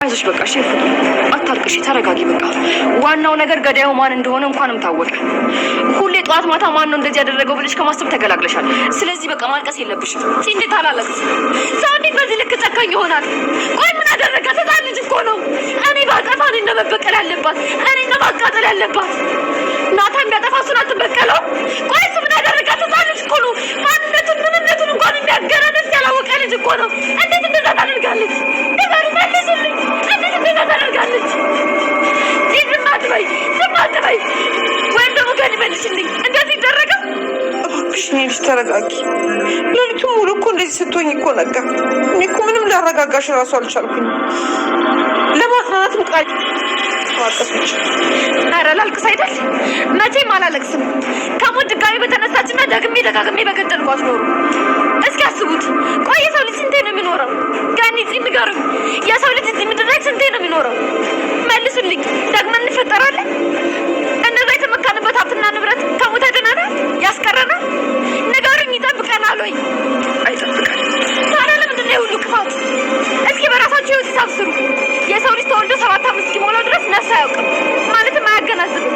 አይዞሽ በቃ ሼፍ አታልቅሽ ተረጋጊ በቃ ዋናው ነገር ገዳዩ ማን እንደሆነ እንኳንም ታወቀ ሁሌ ጧት ማታ ማን ነው እንደዚህ ያደረገው ብለሽ ከማሰብ ተገላግለሻል ስለዚህ በቃ ማልቀስ የለብሽም እንዴት አላለቅስ ዛሬ በዚህ ልክ ጨካኝ ይሆናል ቆይ ምን አደረገ ተጣል ልጅ እኮ ነው እኔ ባጠፋ እኔ ነው መበቀል ያለባት እኔ ነው ማቃጠል ያለባት ናታን ቢያጠፋ እሱን አትበቀለው ቆይ እሱ ምን አደረገ ተጣል ልጅ እኮ ነው ማንነቱን ምንነቱን እንኳን የሚያገናነስ ያላወቀ ልጅ እኮ ነው እንዴት እንደዛ ታደርጋለች ታደርጋለች ዝም አትበይ ወይም ደግሞ ከእኔ መልሽልኝ እንደዚህ ይደረጋል እባክሽ ነሽ ተረጋጊ ሌሊቱን ሙሉ እኮ እንደዚህ ስትሆኝ እኮ ነጋ እኔ እኮ ምንም ላረጋጋሽ እራሱ አልቻልኩኝ ለማጽናናትም ቃል ማቀስች ኧረ ላልቅስ አይደል መቼም አላለቅስም ከሞት ድጋሚ በተነሳችና ደግሜ ደጋግሜ በገደልኳት ኖሩ እስኪ አስቡት ቆይ የሰው ልጅ ስንቴ ነው የሚኖረው ጋኒ ንገሩኝ የሰው ልጅ እዚህ ምድር ላይ ስንቴ ነው የሚኖረው መልሱልኝ ደግመን እንፈጠራለን እንደዛ የተመካንበት ሀብትና ንብረት ከሞት ያድነናል ያስቀረናል ንገሩኝ ይጠብቀናል ወይ አይጠብቀን ታዲያ ለምንድን ነው የሁሉ ክፋት እስኪ በራሳቸው ህይወት ሂሳብ ስሩ የሰው ልጅ ተወልዶ 7 ዓመት እስኪሞላው ድረስ ነፍስ አያውቅም ማለትም አያገናዝብም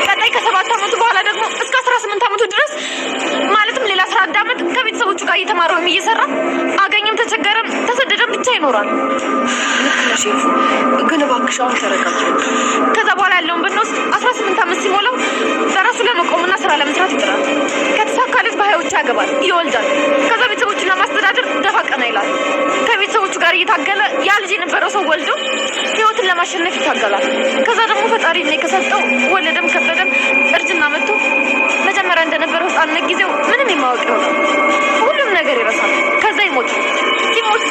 ቀጣይ ከ7 ዓመቱ በኋላ ደግሞ እስከ 18 ዓመቱ ድረስ ማለትም ሌላ 11 ዓመት ከቤተሰቦቹ ጋር እየተማረ ወይም እየሰራ አገኘም ተቸገረም ተሰደደም ብቻ ይኖራል ልክ ነሽ ግን እባክሽ አሁን ተረጋጊ ከዛ በኋላ ያለውን ብንወስድ 18 ዓመት ሲሞላው በራሱ ለመቆምና ስራ ለመስራት ይጥራል ከተሳካለት በሀዮቹ ያገባል ይወልዳል ከዛ ቤተሰቦቹን ለማስተዳደር ደፋ ቀና ይላል ከቤተሰቦቹ ጋር እየታገለ ያ ልጅ የነበረው ሰው ወልዶ ህይወትን ለማሸነፍ ይታገላል ከዛ ደግሞ ፈጣሪ ነው ከሰጠው ወለደም ከበደም እርጅና መጥቶ መጀመሪያ እንደነበረው ህፃንነት ጊዜው ምንም የማወቅ ይሆናል ሁሉም ነገር ይረሳል ከዛ ይሞት ሲሞት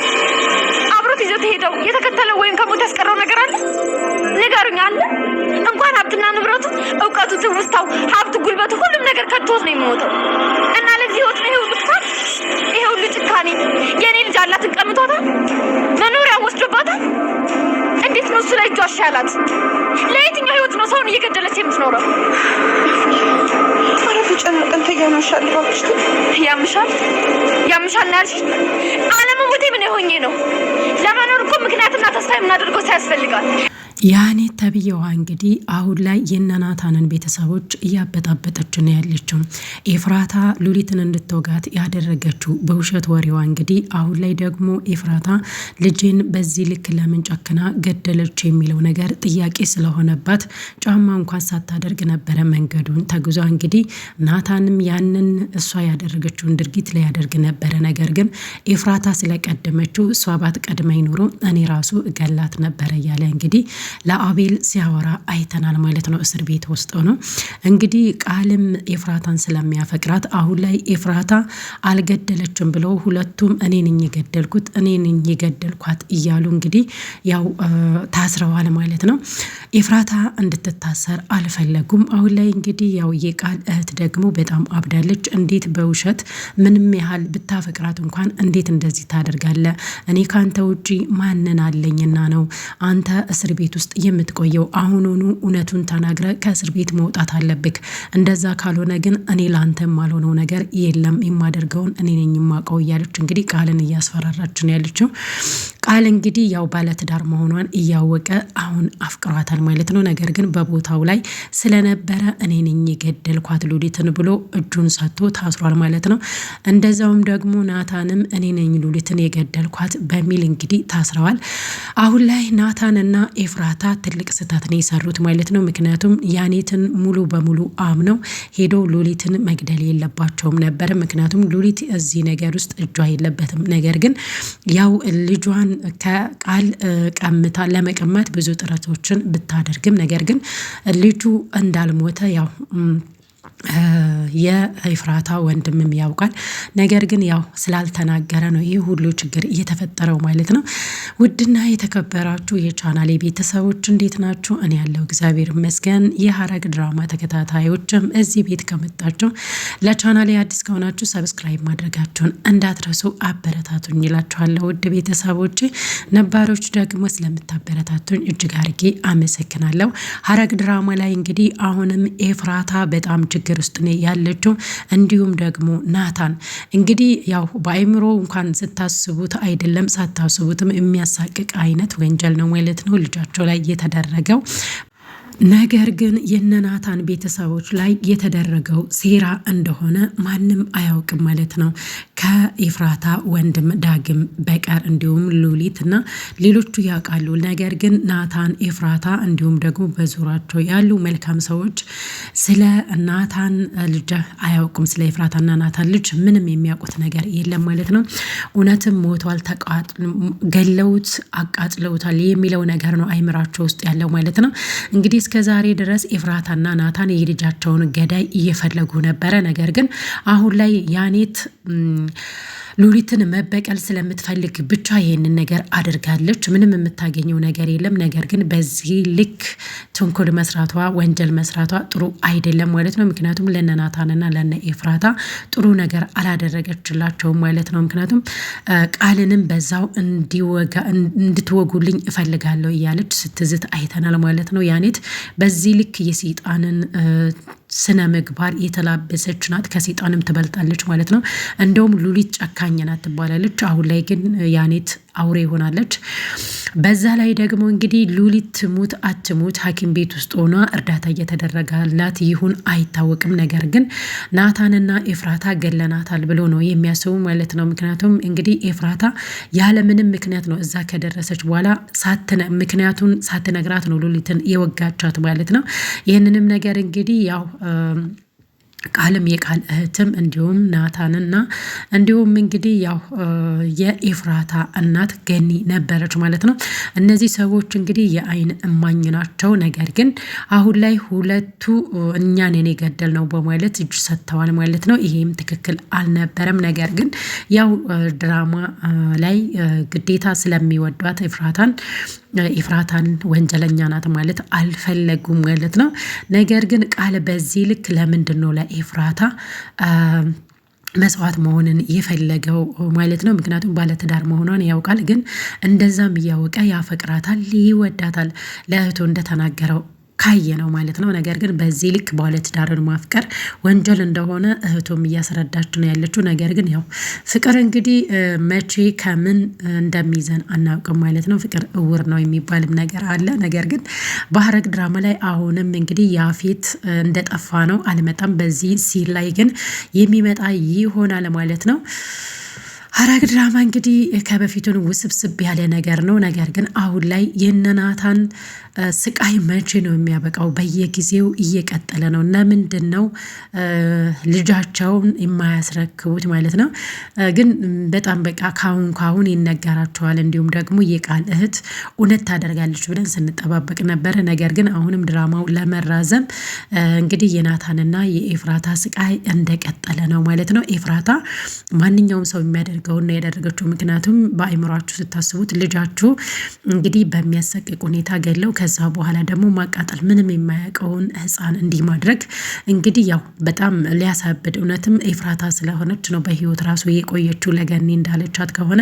አብሮት ይዞት ሄደው የተከተለው ወይም ከሞት ያስቀረው ነገር አለ ንገሩኝ አለ እንኳን ሀብትና ንብረቱ እውቀቱ ትውስታው ሀብት ጉልበቱ ሁሉም ነገር ከቶት ነው የሚሞተው እና ለዚህ ህይወት ነው ይሁን ብቻ ይሄ ሁሉ ጭካኔ የኔ ልጅ አላትን ቀምቷታል መኖሪያ ወስዶባታል እንዴት ነው እሱ ላይ እጇ አሻላት ለየትኛው ህይወት ነው ሰውን እየገደለች የምትኖረው አረ ተጨነቀን ተያምሻል እባክሽ ያምሻል ናርሽ አለመሞቴ ምን የሆኜ ነው ለመኖር እኮ ምክንያትና ተስፋ የምናደርገው ሳያስፈልጋል ያኔት ተብዬዋ እንግዲህ አሁን ላይ የናታንን ቤተሰቦች እያበጣበጠች ነው ያለችው። ኤፍራታ ሉሊትን እንድትወጋት ያደረገችው በውሸት ወሬዋ እንግዲህ አሁን ላይ ደግሞ ኤፍራታ ልጅን በዚህ ልክ ለምን ጨክና ገደለች የሚለው ነገር ጥያቄ ስለሆነባት ጫማ እንኳን ሳታደርግ ነበረ መንገዱን ተጉዛ እንግዲህ ናታንም ያንን እሷ ያደረገችውን ድርጊት ላይ ያደርግ ነበረ። ነገር ግን ኤፍራታ ስለቀደመችው እሷ ባትቀድመኝ ኖሮ እኔ ራሱ እገላት ነበረ እያለ እንግዲህ ለአቤል ሲያወራ አይተናል ማለት ነው። እስር ቤት ውስጥ ነው እንግዲህ ቃልም ኤፍራታን ስለሚያፈቅራት አሁን ላይ ኤፍራታ አልገደለችም ብለው ሁለቱም እኔ ነኝ የገደልኩት እኔ ነኝ የገደልኳት እያሉ እንግዲህ ያው ታስረዋል ማለት ነው። ኤፍራታ እንድትታሰር አልፈለጉም። አሁን ላይ እንግዲህ ያው የቃል እህት ደግሞ በጣም አብዳለች። እንዴት በውሸት ምንም ያህል ብታፈቅራት እንኳን እንዴት እንደዚህ ታደርጋለ? እኔ ካንተ ውጪ ማንን አለኝና ነው አንተ እስር ቤት ውስጥ የምትቆየው? አሁኑኑ እውነቱን ተናግረ ከእስር ቤት መውጣት አለብክ። እንደዛ ካልሆነ ግን እኔ ላንተ ማልሆነው ነገር የለም የማደርገውን እኔ ነኝ የማውቀው እያለች እንግዲህ ቃልን እያስፈራራች ነው ያለችው። ቃል እንግዲህ ያው ባለትዳር መሆኗን እያወቀ አሁን አፍቅሯታል ማለት ነው። ነገር ግን በቦታው ላይ ስለነበረ እኔ ነኝ የገደልኳት ሉሊትን ብሎ እጁን ሰጥቶ ታስሯል ማለት ነው። እንደዛውም ደግሞ ናታንም እኔ ነኝ ሉሊትን የገደልኳት በሚል እንግዲህ ታስረዋል። አሁን ላይ ናታንና ኤፍራታ ትልቅ ስህተት ነው የሰሩት ማለት ነው። ምክንያቱም ያኔትን ሙሉ በሙሉ አምነው ሄደው ሉሊትን መግደል የለባቸውም ነበር። ምክንያቱም ሉሊት እዚህ ነገር ውስጥ እጇ የለበትም። ነገር ግን ያው ልጇን ከቃል ቀምታ ለመቀማት ብዙ ጥረቶችን ብታደርግም ነገር ግን ልጁ እንዳልሞተ ያው የኤፍራታ ወንድምም ያውቃል። ነገር ግን ያው ስላልተናገረ ነው ይህ ሁሉ ችግር እየተፈጠረው ማለት ነው። ውድና የተከበራችሁ የቻናሌ ቤተሰቦች እንዴት ናችሁ? እኔ ያለው እግዚአብሔር ይመስገን። የሐረግ ድራማ ተከታታዮችም እዚህ ቤት ከመጣችሁ ለቻናሌ አዲስ ከሆናችሁ ሰብስክራይብ ማድረጋችሁን እንዳትረሱ አበረታቱኝ ይላችኋለሁ። ውድ ቤተሰቦች ነባሮች ደግሞ ስለምታበረታቱኝ እጅግ አድርጌ አመሰግናለሁ። ሐረግ ድራማ ላይ እንግዲህ አሁንም ኤፍራታ በጣም ችግር ችግር ውስጥ ነው ያለችው። እንዲሁም ደግሞ ናታን እንግዲህ ያው በአይምሮ እንኳን ስታስቡት አይደለም ሳታስቡትም የሚያሳቅቅ አይነት ወንጀል ነው ማለት ነው ልጃቸው ላይ የተደረገው። ነገር ግን የነናታን ቤተሰቦች ላይ የተደረገው ሴራ እንደሆነ ማንም አያውቅም ማለት ነው ከኤፍራታ ወንድም ዳግም በቀር እንዲሁም ሉሊት እና ሌሎቹ ያውቃሉ። ነገር ግን ናታን፣ ኤፍራታ እንዲሁም ደግሞ በዙሪያቸው ያሉ መልካም ሰዎች ስለ ናታን ልጅ አያውቁም። ስለ ኤፍራታና ናታን ልጅ ምንም የሚያውቁት ነገር የለም ማለት ነው። እውነትም ሞቷል፣ ገለውት፣ አቃጥለውታል የሚለው ነገር ነው አይምራቸው ውስጥ ያለው ማለት ነው። እንግዲህ እስከ ዛሬ ድረስ ኤፍራታና ናታን የልጃቸውን ገዳይ እየፈለጉ ነበረ። ነገር ግን አሁን ላይ ያኔት ሉሊትን መበቀል ስለምትፈልግ ብቻ ይህንን ነገር አድርጋለች። ምንም የምታገኘው ነገር የለም። ነገር ግን በዚህ ልክ ተንኮል መስራቷ፣ ወንጀል መስራቷ ጥሩ አይደለም ማለት ነው። ምክንያቱም ለነናታንና ለነ ኤፍራታ ጥሩ ነገር አላደረገችላቸውም ማለት ነው። ምክንያቱም ቃልንም በዛው እንድትወጉልኝ እፈልጋለሁ እያለች ስትዝት አይተናል ማለት ነው። ያኔት በዚህ ልክ የሰይጣንን ስነ ምግባር የተላበሰች ናት። ከሰይጣንም ትበልጣለች ማለት ነው። እንደውም ሉሊት ጨካኝ ናት ትባላለች። አሁን ላይ ግን ያኔት አውሬ ሆናለች። በዛ ላይ ደግሞ እንግዲህ ሉሊት ትሙት አትሙት ሐኪም ቤት ውስጥ ሆና እርዳታ እየተደረጋላት ይሁን አይታወቅም። ነገር ግን ናታንና ኤፍራታ ገለናታል ብሎ ነው የሚያስቡ ማለት ነው። ምክንያቱም እንግዲህ ኤፍራታ ያለምንም ምክንያት ነው እዛ ከደረሰች በኋላ ምክንያቱን ሳትነግራት ነው ሉሊትን የወጋቻት ማለት ነው። ይህንንም ነገር እንግዲህ ያው ቃልም የቃል እህትም እንዲሁም ናታንና እንዲሁም እንግዲህ ያው የኤፍራታ እናት ገኒ ነበረች ማለት ነው። እነዚህ ሰዎች እንግዲህ የአይን እማኝ ናቸው። ነገር ግን አሁን ላይ ሁለቱ እኛን የገደል ነው በማለት እጅ ሰጥተዋል ማለት ነው። ይሄም ትክክል አልነበረም። ነገር ግን ያው ድራማ ላይ ግዴታ ስለሚወዷት ኤፍራታን ወንጀለኛ ናት ማለት አልፈለጉም ማለት ነው። ነገር ግን ቃል በዚህ ልክ ለምንድን ነው ለኤፍራታ መስዋዕት መሆንን የፈለገው ማለት ነው? ምክንያቱም ባለትዳር መሆኗን ያውቃል። ግን እንደዛም እያወቀ ያፈቅራታል፣ ይወዳታል ለእህቱ እንደተናገረው ካየ ነው ማለት ነው። ነገር ግን በዚህ ልክ ባለትዳርን ማፍቀር ወንጀል እንደሆነ እህቱም እያስረዳች ነው ያለችው። ነገር ግን ያው ፍቅር እንግዲህ መቼ ከምን እንደሚይዘን አናውቅም ማለት ነው። ፍቅር እውር ነው የሚባልም ነገር አለ። ነገር ግን በሐረግ ድራማ ላይ አሁንም እንግዲህ ያፌት እንደጠፋ ነው፣ አልመጣም። በዚህ ሲል ላይ ግን የሚመጣ ይሆናል ማለት ነው። ሐረግ ድራማ እንግዲህ ከበፊቱን ውስብስብ ያለ ነገር ነው። ነገር ግን አሁን ላይ የነናታን ስቃይ መቼ ነው የሚያበቃው? በየጊዜው እየቀጠለ ነው። ለምንድን ነው ልጃቸውን የማያስረክቡት ማለት ነው? ግን በጣም በቃ ካሁን ይነገራቸዋል። እንዲሁም ደግሞ የቃል እህት እውነት ታደርጋለች ብለን ስንጠባበቅ ነበረ። ነገር ግን አሁንም ድራማው ለመራዘም እንግዲህ የናታንና የኤፍራታ ስቃይ እንደቀጠለ ነው ማለት ነው። ኤፍራታ ማንኛውም ሰው የሚያደርገውን ነው ያደረገችው። ምክንያቱም በአይምሯችሁ ስታስቡት ልጃችሁ እንግዲህ በሚያሰቅቅ ሁኔታ ገለው ከዛ በኋላ ደግሞ ማቃጠል፣ ምንም የማያውቀውን ህፃን እንዲህ ማድረግ እንግዲህ ያው በጣም ሊያሳብድ። እውነትም ኤፍራታ ስለሆነች ነው በህይወት ራሱ የቆየችው። ለገኒ እንዳለቻት ከሆነ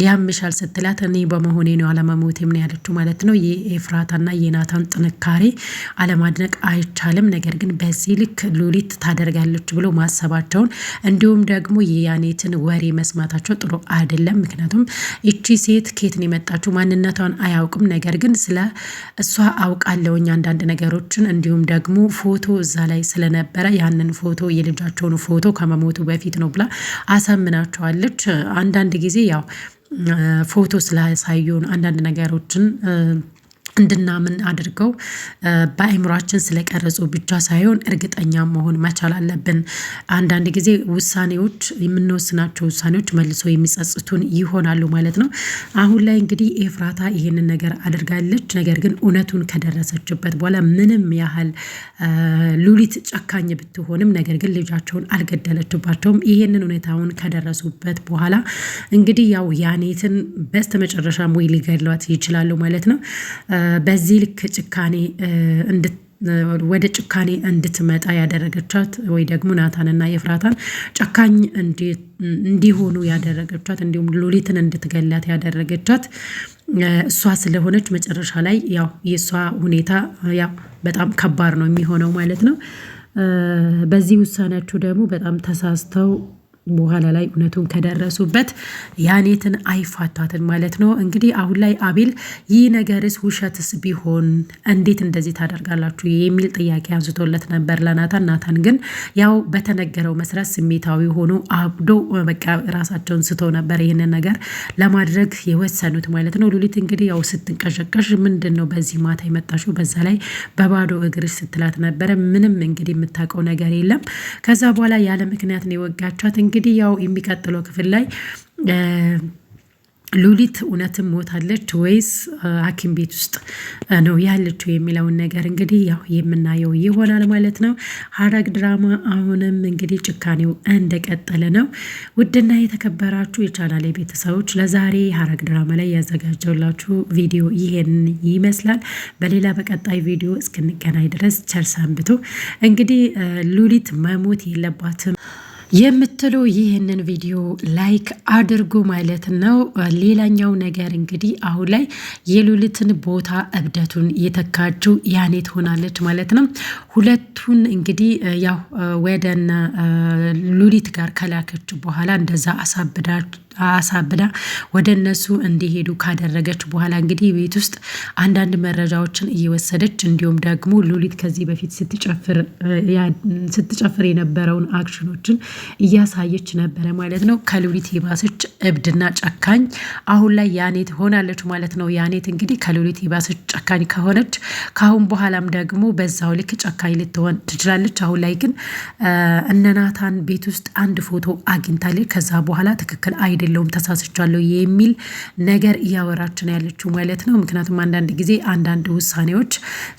ያምሻል ስትላት እኔ በመሆኔ ነው አለመሞቴም ነው ያለችው ማለት ነው። የኤፍራታና የናታን ጥንካሬ አለማድነቅ አይቻልም። ነገር ግን በዚህ ልክ ሉሊት ታደርጋለች ብሎ ማሰባቸውን እንዲሁም ደግሞ የያኔትን ወሬ መስማታቸው ጥሩ አይደለም። ምክንያቱም እቺ ሴት ኬት ነው የመጣችው? ማንነቷን አያውቅም። ነገር ግን ስለ እሷ አውቃለሁኝ አንዳንድ ነገሮችን። እንዲሁም ደግሞ ፎቶ እዛ ላይ ስለነበረ ያንን ፎቶ የልጃቸውን ፎቶ ከመሞቱ በፊት ነው ብላ አሳምናቸዋለች። አንዳንድ ጊዜ ያው ፎቶ ስላሳዩን አንዳንድ ነገሮችን እንድናምን አድርገው በአእምሯችን ስለቀረጹ ብቻ ሳይሆን እርግጠኛ መሆን መቻል አለብን። አንዳንድ ጊዜ ውሳኔዎች የምንወስናቸው ውሳኔዎች መልሶ የሚጸጽቱን ይሆናሉ ማለት ነው። አሁን ላይ እንግዲህ ኤፍራታ ይሄንን ነገር አድርጋለች። ነገር ግን እውነቱን ከደረሰችበት በኋላ ምንም ያህል ሉሊት ጨካኝ ብትሆንም ነገር ግን ልጃቸውን አልገደለችባቸውም። ይሄንን ሁኔታውን ከደረሱበት በኋላ እንግዲህ ያው ያኔትን በስተመጨረሻ ወይ ሊገድሏት ይችላሉ ማለት ነው። በዚህ ልክ ጭካኔ ወደ ጭካኔ እንድትመጣ ያደረገቻት ወይ ደግሞ ናታንና ኤፍራታን ጨካኝ እንዲሆኑ ያደረገቻት እንዲሁም ሉሊትን እንድትገላት ያደረገቻት እሷ ስለሆነች መጨረሻ ላይ ያው የእሷ ሁኔታ ያው በጣም ከባድ ነው የሚሆነው ማለት ነው። በዚህ ውሳኔያችሁ ደግሞ በጣም ተሳስተው በኋላ ላይ እውነቱን ከደረሱበት ያኔትን አይፋታትን ማለት ነው። እንግዲህ አሁን ላይ አቤል ይህ ነገርስ ውሸትስ ቢሆን እንዴት እንደዚህ ታደርጋላችሁ የሚል ጥያቄ አንስቶለት ነበር ለናታን። ናታን ግን ያው በተነገረው መሰረት ስሜታዊ ሆኖ አብዶ በቃ ራሳቸውን ስቶ ነበር ይህንን ነገር ለማድረግ የወሰኑት ማለት ነው። ሉሊት እንግዲህ ያው ስትንቀሸቀሽ ምንድን ነው በዚህ ማታ የመጣሽው በዛ ላይ በባዶ እግርሽ ስትላት ነበረ። ምንም እንግዲህ የምታውቀው ነገር የለም። ከዛ በኋላ ያለ ምክንያት ነው የወጋቻት። እንግዲህ ያው የሚቀጥለው ክፍል ላይ ሉሊት እውነትም ሞታለች ወይስ ሐኪም ቤት ውስጥ ነው ያለችው የሚለውን ነገር እንግዲህ ያው የምናየው ይሆናል ማለት ነው። ሐረግ ድራማ አሁንም እንግዲህ ጭካኔው እንደቀጠለ ነው። ውድና የተከበራችሁ የቻናሌ ቤተሰቦች ለዛሬ ሐረግ ድራማ ላይ ያዘጋጀውላችሁ ቪዲዮ ይሄን ይመስላል። በሌላ በቀጣይ ቪዲዮ እስክንገናኝ ድረስ ቸር ሰንብቱ። እንግዲህ ሉሊት መሞት የለባትም የምትሉ ይህንን ቪዲዮ ላይክ አድርጉ ማለት ነው። ሌላኛው ነገር እንግዲህ አሁን ላይ የሉሊትን ቦታ እብደቱን የተካችው ያኔት ሆናለች ማለት ነው። ሁለቱን እንግዲህ ያው ወደነ ሉሊት ጋር ከላከች በኋላ እንደዛ አሳብዳ ወደ እነሱ እንዲሄዱ ካደረገች በኋላ እንግዲህ ቤት ውስጥ አንዳንድ መረጃዎችን እየወሰደች እንዲሁም ደግሞ ሉሊት ከዚህ በፊት ስትጨፍር የነበረውን አክሽኖችን እያሳየች ነበረ ማለት ነው። ከሉሊት የባሰች እብድና ጨካኝ አሁን ላይ ያኔት ሆናለች ማለት ነው። ያኔት እንግዲህ ከሉሊት የባሰች ጨካኝ ከሆነች ካሁን በኋላም ደግሞ በዛው ልክ ጨካኝ ልትሆን ትችላለች። አሁን ላይ ግን እነ ናታን ቤት ውስጥ አንድ ፎቶ አግኝታለች። ከዛ በኋላ ትክክል አይደለውም ተሳስቻለሁ የሚል ነገር እያወራች ነው ያለችው ማለት ነው። ምክንያቱም አንዳንድ ጊዜ አንዳንድ ውሳኔዎች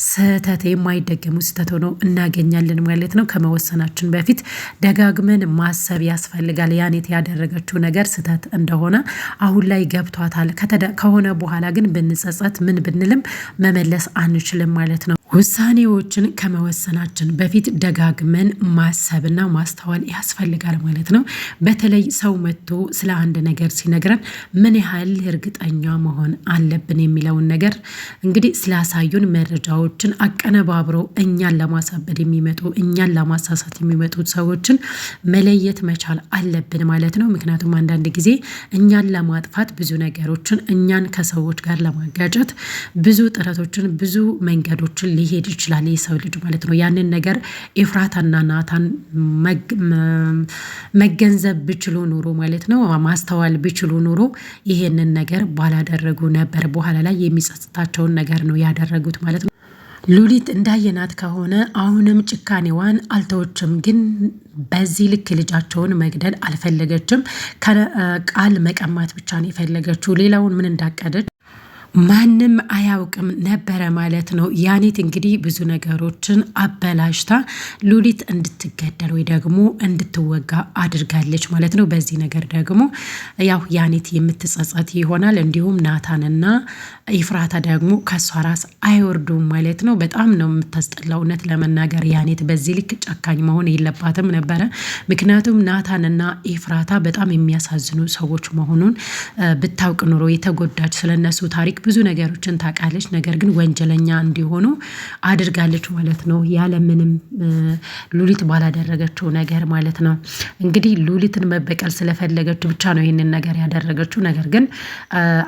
ስህተት የማይደገሙ ስህተት ሆነው እናገኛለን ማለት ነው። ከመወሰናችን በፊት ደጋግመን ማሰብ ያስፈልጋል። ያኔት ያደረገችው ነገር ስህተት እንደሆነ አሁን ላይ ገብቷታል። ከሆነ በኋላ ግን ብንጸጸት ምን ብንልም መመለስ አንችልም ማለት ነው። ውሳኔዎችን ከመወሰናችን በፊት ደጋግመን ማሰብና ማስተዋል ያስፈልጋል ማለት ነው። በተለይ ሰው መጥቶ ስለ አንድ ነገር ሲነግረን ምን ያህል እርግጠኛ መሆን አለብን የሚለውን ነገር እንግዲህ ስላሳዩን መረጃዎችን አቀነባብረው እኛን ለማሳበድ የሚመጡ እኛን ለማሳሳት የሚመጡት ሰዎችን መለየት መቻል አለብን ማለት ነው። ምክንያቱም አንዳንድ ጊዜ እኛን ለማጥፋት ብዙ ነገሮችን እኛን ከሰዎች ጋር ለማጋጨት ብዙ ጥረቶችን ብዙ መንገዶችን ሊሄድ ይችላል የሰው ልጅ ማለት ነው። ያንን ነገር ኤፍራታና ናታን መገንዘብ ቢችሉ ኑሮ ማለት ነው ማስተዋል ቢችሉ ኑሮ ይሄንን ነገር ባላደረጉ ነበር። በኋላ ላይ የሚጸጽታቸውን ነገር ነው ያደረጉት ማለት ነው። ሉሊት እንዳየናት ከሆነ አሁንም ጭካኔዋን አልተወችም። ግን በዚህ ልክ ልጃቸውን መግደል አልፈለገችም። ቃል መቀማት ብቻ ነው የፈለገችው። ሌላውን ምን እንዳቀደች ማንም አያውቅም ነበረ ማለት ነው። ያኔት እንግዲህ ብዙ ነገሮችን አበላሽታ ሉሊት እንድትገደል ወይ ደግሞ እንድትወጋ አድርጋለች ማለት ነው። በዚህ ነገር ደግሞ ያው ያኔት የምትጸጸት ይሆናል። እንዲሁም ናታንና ኤፍራታ ደግሞ ከሷ ራስ አይወርዱም ማለት ነው። በጣም ነው የምታስጠላው እውነት ለመናገር ያኔት በዚህ ልክ ጨካኝ መሆን የለባትም ነበረ። ምክንያቱም ናታንና ኤፍራታ በጣም የሚያሳዝኑ ሰዎች መሆኑን ብታውቅ ኑሮ የተጎዳች ስለነሱ ታሪክ ብዙ ነገሮችን ታውቃለች። ነገር ግን ወንጀለኛ እንዲሆኑ አድርጋለች ማለት ነው። ያለምንም ሉሊት ባላደረገችው ነገር ማለት ነው። እንግዲህ ሉሊትን መበቀል ስለፈለገች ብቻ ነው ይህንን ነገር ያደረገችው። ነገር ግን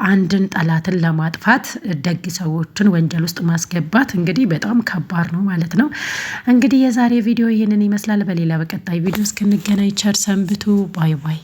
አንድን ጠላትን ለማጥፋት ደግ ሰዎችን ወንጀል ውስጥ ማስገባት እንግዲህ በጣም ከባድ ነው ማለት ነው። እንግዲህ የዛሬ ቪዲዮ ይህንን ይመስላል። በሌላ በቀጣይ ቪዲዮ እስክንገናኝ ቸር ሰንብቱ። ባይ ባይ።